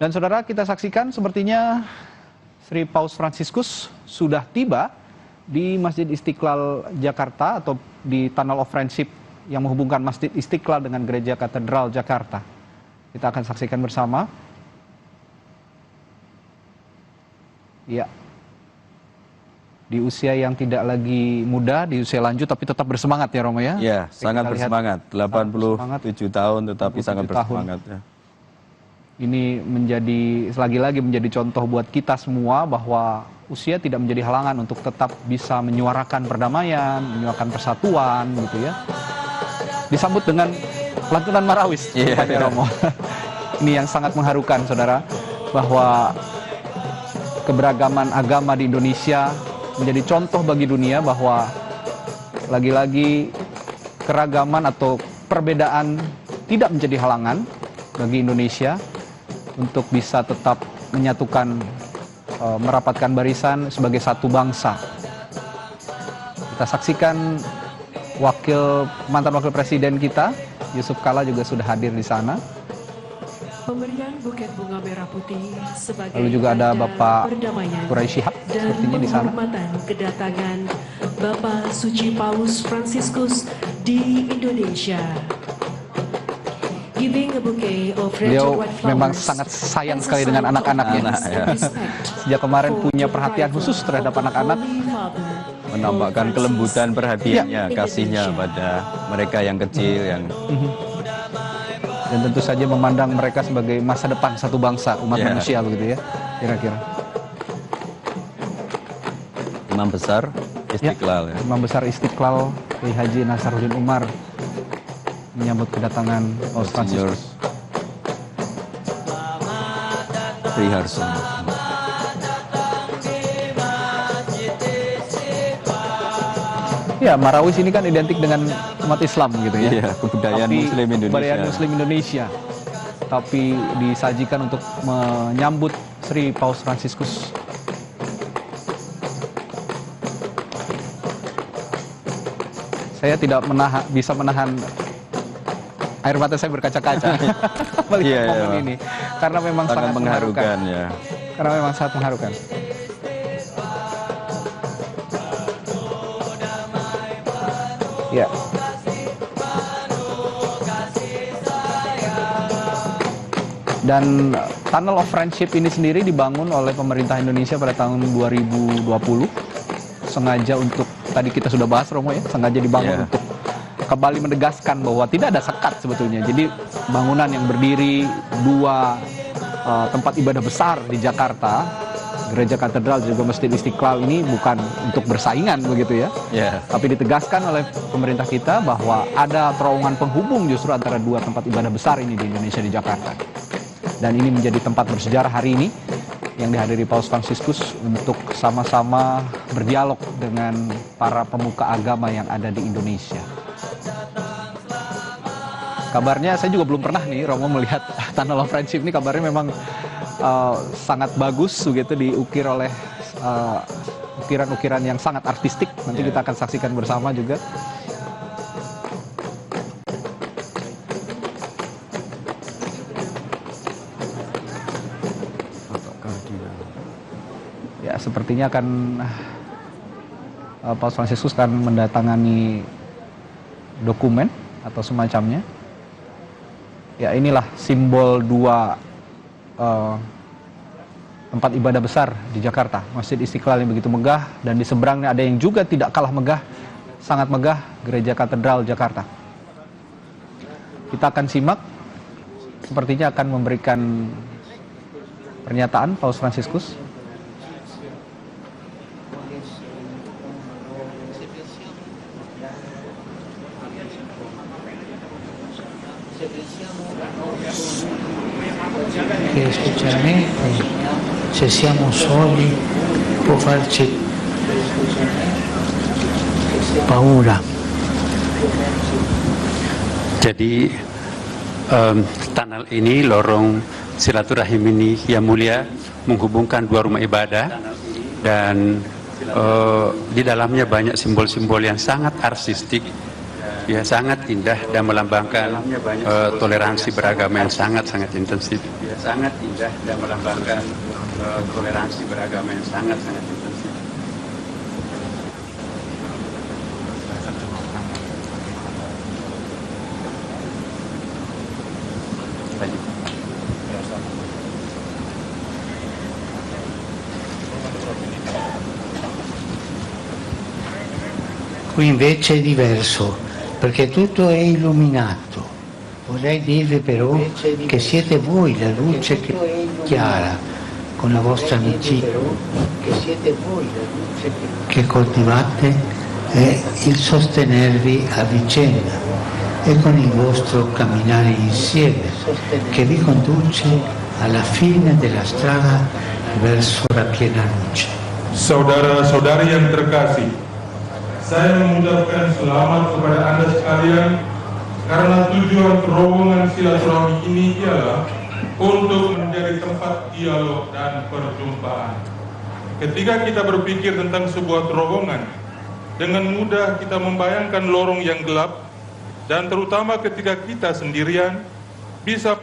Dan saudara, kita saksikan sepertinya Sri Paus Fransiskus sudah tiba di Masjid Istiqlal Jakarta atau di Tunnel of Friendship yang menghubungkan Masjid Istiqlal dengan Gereja Katedral Jakarta. Kita akan saksikan bersama. Ya, di usia yang tidak lagi muda, di usia lanjut tapi tetap bersemangat ya Romo ya? Ya, sangat bersemangat. 87 tahun tetapi sangat bersemangat ya. Ini menjadi lagi-lagi menjadi contoh buat kita semua bahwa usia tidak menjadi halangan untuk tetap bisa menyuarakan perdamaian, menyuarakan persatuan gitu ya. Disambut dengan lantunan marawis Romo. Ini yang sangat mengharukan saudara, bahwa keberagaman agama di Indonesia menjadi contoh bagi dunia bahwa lagi-lagi keragaman atau perbedaan tidak menjadi halangan bagi Indonesia untuk bisa tetap menyatukan, merapatkan barisan sebagai satu bangsa. Kita saksikan mantan wakil presiden kita, Yusuf Kala juga sudah hadir di sana. Pemberian buket bunga merah putih sebagai lalu juga ada Bapak Quraisy Shihab dan sepertinya di sana. penghormatan kedatangan Bapak Suci Paus Fransiskus di Indonesia. Beliau memang sangat sayang sekali dengan anak-anaknya. Sejak kemarin punya perhatian khusus terhadap anak-anak. Menampakkan kelembutan perhatiannya, kasihnya pada mereka yang kecil, yang dan tentu saja memandang mereka sebagai masa depan satu bangsa, umat manusia begitu ya, kira-kira. Imam Besar Istiqlal. Imam Besar Istiqlal, Kiai Haji Nasaruddin Umar menyambut kedatangan Paus Fransiskus. Priharsono. Ya, marawis ini kan identik dengan umat Islam gitu ya. Iya, kebudayaan Muslim Indonesia. Kebudayaan Muslim Indonesia. Tapi disajikan untuk menyambut Sri Paus Fransiskus. Saya tidak bisa menahan air mata saya berkaca-kaca melihat momen ini, karena memang sangat mengharukan. Ya. Karena memang sangat mengharukan. Ya. Dan Tunnel of Friendship ini sendiri dibangun oleh pemerintah Indonesia pada tahun 2020. Sengaja untuk, tadi kita sudah bahas Romo ya, sengaja dibangun untuk kembali menegaskan bahwa tidak ada sekat sebetulnya. Jadi bangunan yang berdiri dua tempat ibadah besar di Jakarta, Gereja Katedral juga Masjid Istiqlal, ini bukan untuk bersaingan begitu ya. Tapi ditegaskan oleh pemerintah kita bahwa ada terowongan penghubung justru antara dua tempat ibadah besar ini di Indonesia, di Jakarta. Dan ini menjadi tempat bersejarah hari ini yang dihadiri Paus Fransiskus untuk sama-sama berdialog dengan para pemuka agama yang ada di Indonesia. Kabarnya saya juga belum pernah nih Romo melihat Tunnel of Friendship ini, kabarnya memang sangat bagus begitu, diukir oleh ukiran-ukiran yang sangat artistik. Nanti kita akan saksikan bersama juga. Ya, sepertinya akan Paus Fransiskus akan mendatangani dokumen atau semacamnya. Ya, inilah simbol dua tempat ibadah besar di Jakarta, Masjid Istiqlal yang begitu megah, dan di seberangnya ada yang juga tidak kalah megah, sangat megah, Gereja Katedral Jakarta. Kita akan simak, sepertinya akan memberikan pernyataan Paus Fransiskus. Che specialmente se siamo soli può farci paura. Jadi tunnel ini, lorong silaturahim ini yang mulia, menghubungkan dua rumah ibadah, dan di dalamnya banyak simbol-simbol yang sangat artistik ya, sangat indah dan melambangkan toleransi beragama yang sangat-sangat intensif. Ya, sangat indah dan melambangkan toleransi beragama yang sangat-sangat intensif. Qui invece è diverso, perché tutto è illuminato. Vorrei dirvi però che siete voi la luce chiara, con la vostra amicizia, che coltivate e il sostenervi a vicenda e con il vostro camminare insieme, che vi conduce alla fine della strada verso la piena luce. Saudara-saudari yang terkasih, saya mengucapkan selamat kepada Anda sekalian karena tujuan terowongan silaturahmi ini ialah untuk menjadi tempat dialog dan perjumpaan. Ketika kita berpikir tentang sebuah terowongan, dengan mudah kita membayangkan lorong yang gelap, dan terutama ketika kita sendirian bisa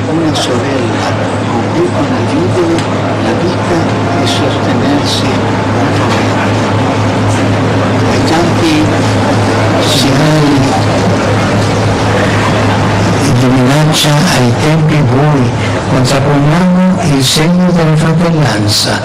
una sorella con cui condividere la vita e sostenersi mutuamente. Ai tanti segnali di minaccia ai tempi bui contrapponiamo il segno della fratellanza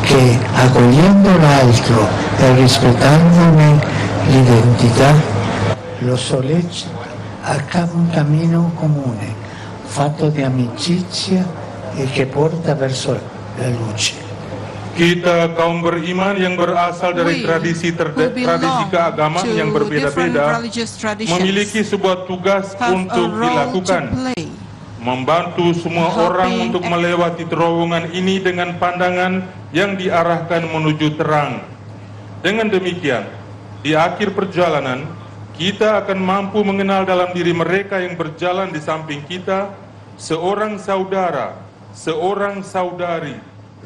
che, accogliendo l'altro e rispettandone l'identità, lo sollecita a un cammino comune fatto di amicizia e che porta verso la luce. kita kaum beriman yang berasal dari tradisi keagamaan yang berbeda-beda memiliki sebuah tugas untuk dilakukan, membantu semua orang untuk melewati terowongan ini dengan pandangan yang diarahkan menuju terang. Dengan demikian, di akhir perjalanan kita akan mampu mengenal dalam diri mereka yang berjalan di samping kita seorang saudara, seorang saudari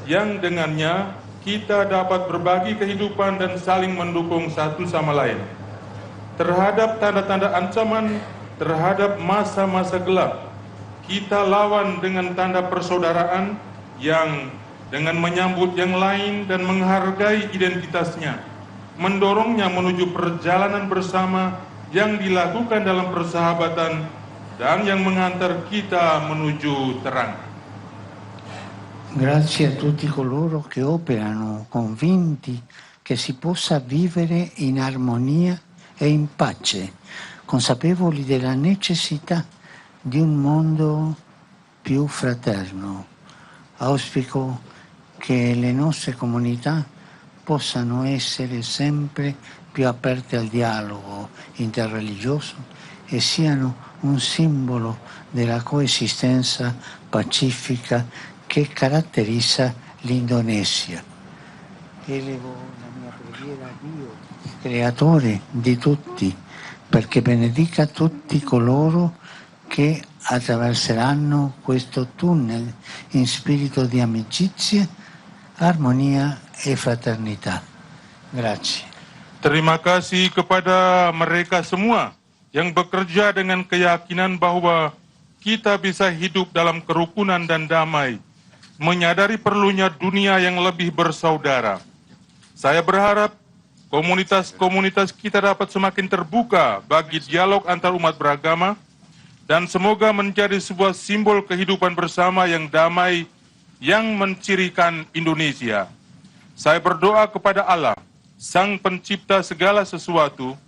yang dengannya kita dapat berbagi kehidupan dan saling mendukung satu sama lain. Terhadap tanda-tanda ancaman, terhadap masa-masa gelap, kita lawan dengan tanda persaudaraan yang dengan menyambut yang lain dan menghargai identitasnya, mendorongnya menuju perjalanan bersama yang dilakukan dalam persahabatan dan yang mengantar kita menuju terang. Grazie a tutti coloro che operano convinti che si possa vivere in armonia e in pace, consapevoli della necessità di un mondo più fraterno. Auspico che le nostre comunità possano essere sempre più aperte al dialogo interreligioso e siano un simbolo della coesistenza pacifica che caratterizza l'Indonesia. Elevo la mia preghiera a Dio, creatore di tutti, perché benedica tutti coloro che attraverseranno questo tunnel in spirito di amicizia, armonia e fraternità. Grazie. Terima kasih kepada mereka semua yang bekerja dengan keyakinan bahwa kita bisa hidup dalam kerukunan dan damai, menyadari perlunya dunia yang lebih bersaudara. Saya berharap komunitas-komunitas kita dapat semakin terbuka bagi dialog antar umat beragama dan semoga menjadi sebuah simbol kehidupan bersama yang damai yang mencirikan Indonesia. Saya berdoa kepada Allah, Sang Pencipta segala sesuatu,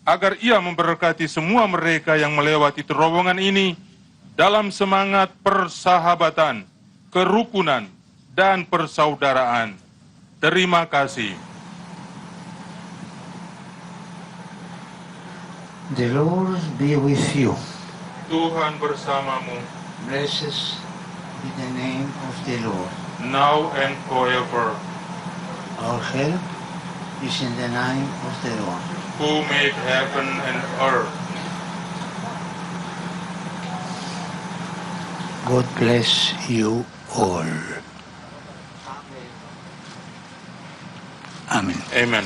agar Ia memberkati semua mereka yang melewati terowongan ini dalam semangat persahabatan, kerukunan, dan persaudaraan. Terima kasih. The Lord be with you. Tuhan bersamamu, Blessed be the name of the Lord. now and forever, Our help is in the name of the Lord. who made heaven and earth. God bless you all. Amin. Amen.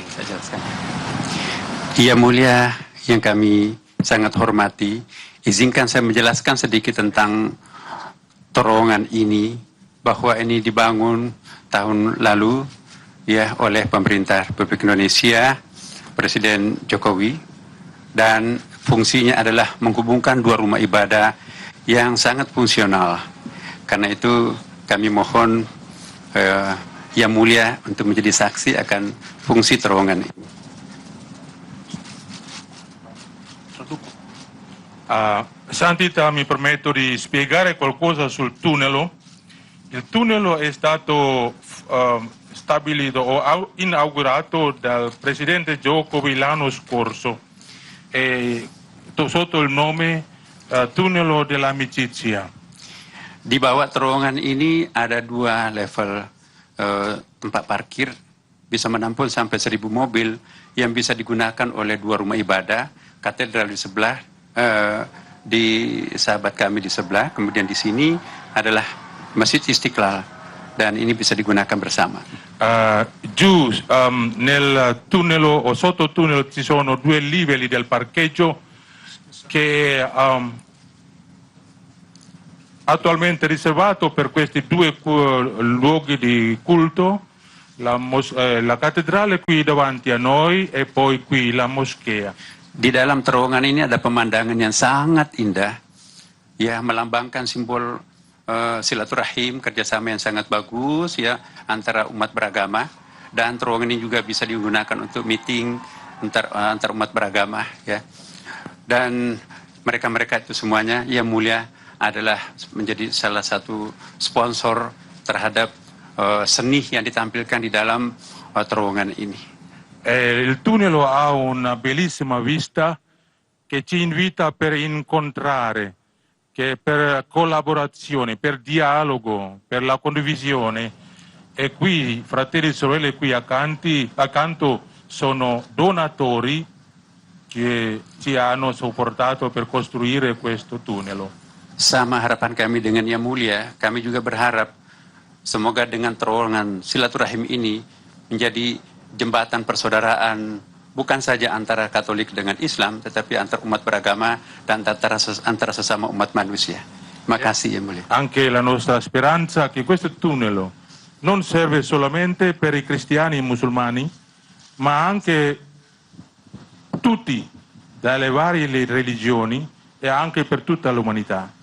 Yang mulia yang kami sangat hormati, izinkan saya menjelaskan sedikit tentang terowongan ini, bahwa ini dibangun tahun lalu ya oleh pemerintah Republik Indonesia, Presiden Jokowi, dan fungsinya adalah menghubungkan dua rumah ibadah yang sangat fungsional. Karena itu kami mohon Yang Mulia untuk menjadi saksi akan fungsi terowongan ini. Santità, mi permetto di spiegare qualcosa sul tunnel. Il tunnel è stato stabilito o inaugurato dal Presidente Jokowi l'anno scorso sotto il nome Tunnel dell'Amicizia. Di bawah terowongan ini ada dua level tempat parkir, bisa menampung sampai 1.000 mobil yang bisa digunakan oleh dua rumah ibadah, katedral di sebelah, di sahabat kami di sebelah, kemudian di sini adalah Masjid Istiqlal, dan ini bisa digunakan bersama. Giù nel tunnel o sottotunnel ci sono due livelli del parcheggio che attualmente riservato per questi due luoghi di culto, la cattedrale qui davanti a noi e poi qui la moschea. Di dalam terowongan ini ada pemandangan yang sangat indah, ya, melambangkan simbol silaturahim, kerjasama yang sangat bagus ya antara umat beragama, dan terowongan ini juga bisa digunakan untuk meeting antar umat beragama ya. Dan mereka-mereka itu semuanya Yang Mulia adalah menjadi salah satu sponsor terhadap seni yang ditampilkan di dalam terowongan ini. Il tunnel ha una bellissima vista che ci invita per incontrare, che per collaborazione, per dialogo, per la condivisione. E qui, fratelli e sorelle, qui accanto sono donatori che ci hanno supportato per costruire questo tunnel. Sama harapan kami dengan Yang Mulia, kami juga berharap semoga dengan terowongan silaturahim ini menjadi jembatan persaudaraan, bukan saja antara Katolik dengan Islam, tetapi antar umat beragama dan antara sesama umat manusia. Terima kasih Yang Mulia. Anche la nostra speranza che questo tunnel non serve solamente per i cristiani e musulmani, ma anche tutti, dalle varie religioni e anche per tutta l'umanità.